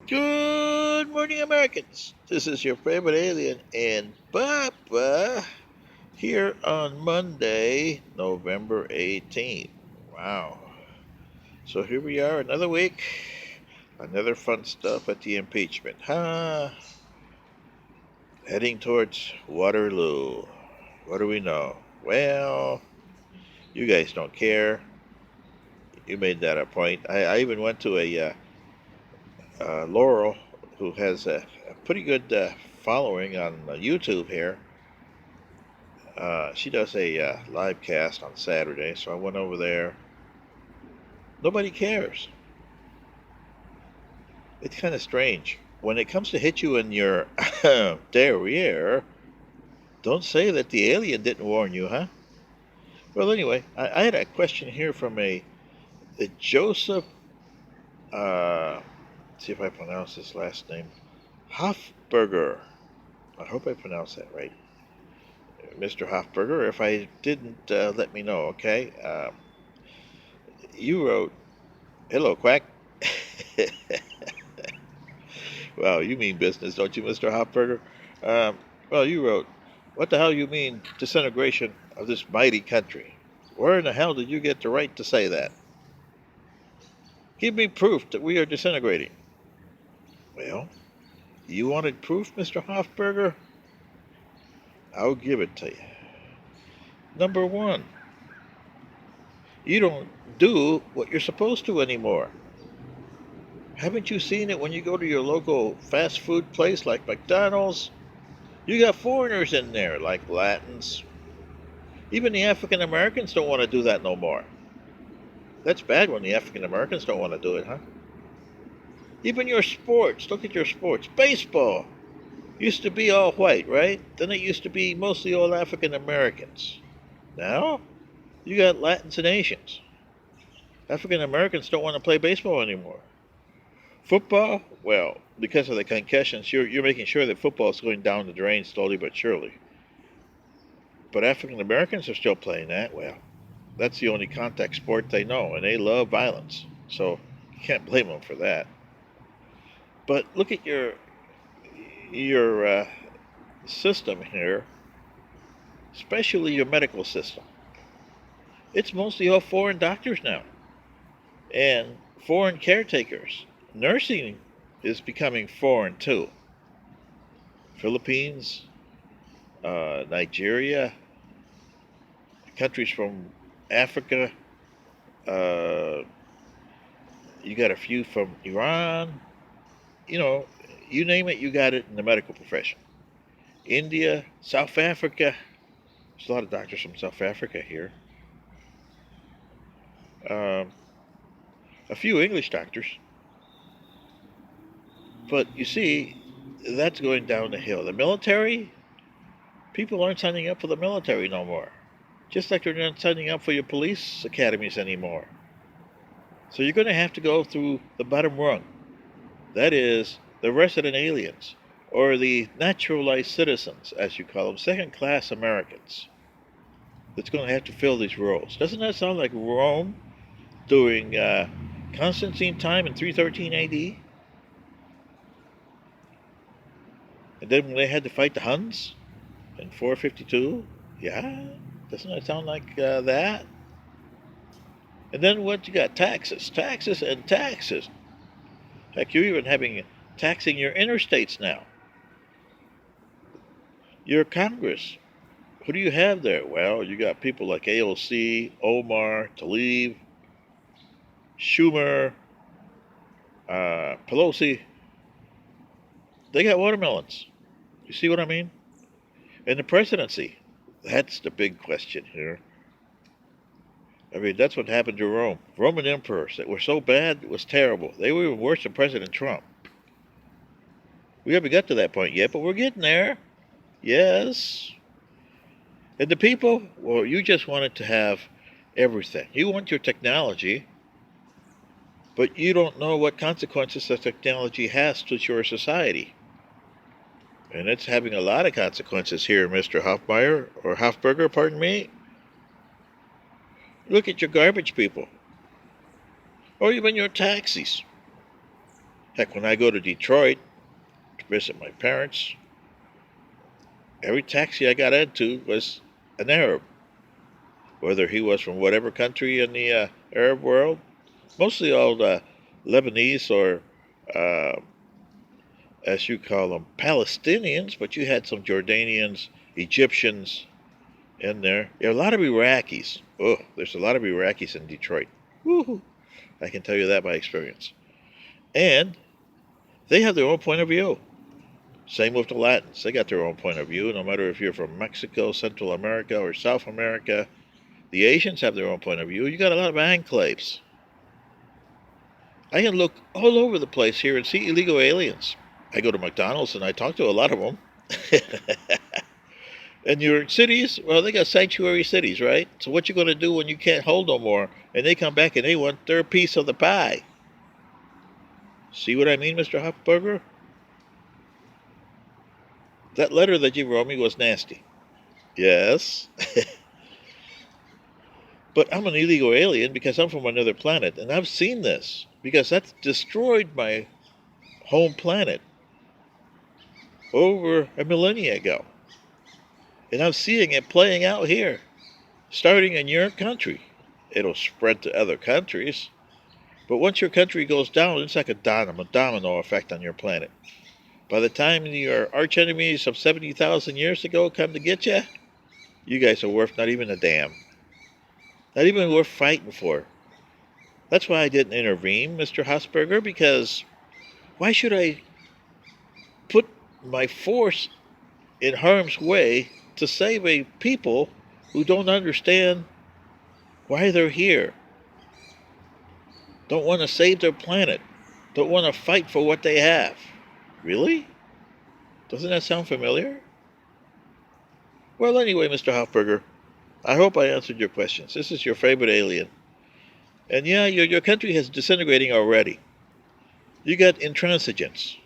Good morning, Americans. This is your favorite alien and Papa here on Monday, November 18th. Wow. So here we are, another week, another fun stuff at the impeachment. Heading towards Waterloo. What do we know? Well, you guys don't care. You made that a point. I even went to a Laurel, who has a pretty good following on YouTube here. She does a live cast on Saturday, so I went over there. Nobody cares. It's kind of strange. When it comes to hit you in your derriere, don't say that the alien didn't warn you, huh? Well, anyway, I had a question here from a Joseph, see if I pronounce his last name, Hofberger. I hope I pronounced that right. Mr. Hofberger. If I didn't, let me know, okay? You wrote, "Hello, Quack." Well, you mean business, don't you, Mr. Hofberger? Um, well, you wrote, "What the hell you mean disintegration of this mighty country? Where in the hell did you get the right to say that? Give me proof that we are disintegrating." Well, you wanted proof, Mr. Hofberger? I'll give it to you. Number one, you don't do what you're supposed to anymore. Haven't you seen it when you go to your local fast food place like McDonald's? You got foreigners in there, like Latins. Even the African Americans don't want to do that no more. That's bad when the African Americans don't want to do it, huh? Even your sports. Look at your sports. Baseball used to be all white, right? Then it used to be mostly all African Americans. Now, you got Latins and Asians. African Americans don't want to play baseball anymore. Football, well, because of the concussions, you're making sure that football is going down the drain slowly but surely. But African Americans are still playing that. Well, that's the only contact sport they know, and they love violence. So you can't blame them for that. But look at your system here, especially your medical system. It's mostly all foreign doctors now, and foreign caretakers. Nursing is becoming foreign too. Philippines, Nigeria, countries from Africa. Uh, you got a few from Iran. You know, you name it, you got it in the medical profession. India, South Africa. There's a lot of doctors from South Africa here. Um, a few English doctors. But you see, that's going down the hill. The military, people aren't signing up for the military no more. Just like they're not signing up for your police academies anymore. So you're going to have to go through the bottom rung. That is, the resident aliens, or the naturalized citizens, as you call them, second class Americans, that's going to have to fill these roles. Doesn't that sound like Rome during Constantine time in 313 AD? And then when they had to fight the Huns in 452? Yeah, doesn't that sound like that? And then what you got? Taxes, taxes, and taxes. Heck, you're even having taxing your interstates now. Your Congress. Who do you have there? Well, you got people like AOC, Omar, Tlaib, Schumer, Pelosi. They got watermelons. You see what I mean? And the presidency. That's the big question here. I mean, that's what happened to Rome. Roman emperors that were so bad, it was terrible. They were even worse than President Trump. We haven't got to that point yet, but we're getting there. Yes. And the people, well, you just wanted to have everything. You want your technology, but you don't know what consequences the technology has to your society. And it's having a lot of consequences here, Mr. Hofmeyer, or Hofberger, pardon me. Look at your garbage people, or even your taxis. Heck, when I go to Detroit to visit my parents, every taxi I got into was an Arab, whether he was from whatever country in the Arab world, mostly all the Lebanese or, uh, as you call them, Palestinians, but you had some Jordanians, Egyptians in there. Yeah, a lot of Iraqis. Oh, there's a lot of Iraqis in Detroit. Woo-hoo. I can tell you that by experience. And they have their own point of view. Same with the Latins. They got their own point of view, no matter if you're from Mexico, Central America, or South America. The Asians have their own point of view. You got a lot of enclaves. I can look all over the place here and see illegal aliens. I go to McDonald's and I talk to a lot of them. And your cities, well, they got sanctuary cities, right? So what you going to do when you can't hold no more and they come back and they want their piece of the pie? See what I mean, Mr. Hofberger? That letter that you wrote me was nasty. Yes. But I'm an illegal alien because I'm from another planet, and I've seen this because that's destroyed my home planet over a millennia ago. And I'm seeing it playing out here, starting in your country. It'll spread to other countries, but once your country goes down, it's like a domino effect on your planet. By the time your arch enemies of 70,000 years ago come to get you guys are worth not even a damn. Not even worth fighting for. That's why I didn't intervene, Mr. Hosberger, because why should I put my force in harm's way to save a people who don't understand why they're here, don't want to save their planet, don't want to fight for what they have? Really? Doesn't that sound familiar? Well, anyway, Mr. Hofberger, I hope I answered your questions. This is your favorite alien. And yeah, your country is disintegrating already. You got intransigence.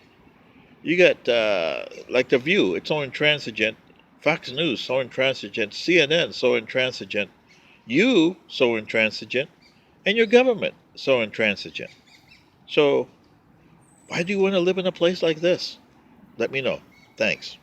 You got, like The View, it's so intransigent. Fox News, so intransigent. CNN, so intransigent. You, so intransigent. And your government, so intransigent. So, why do you want to live in a place like this? Let me know. Thanks.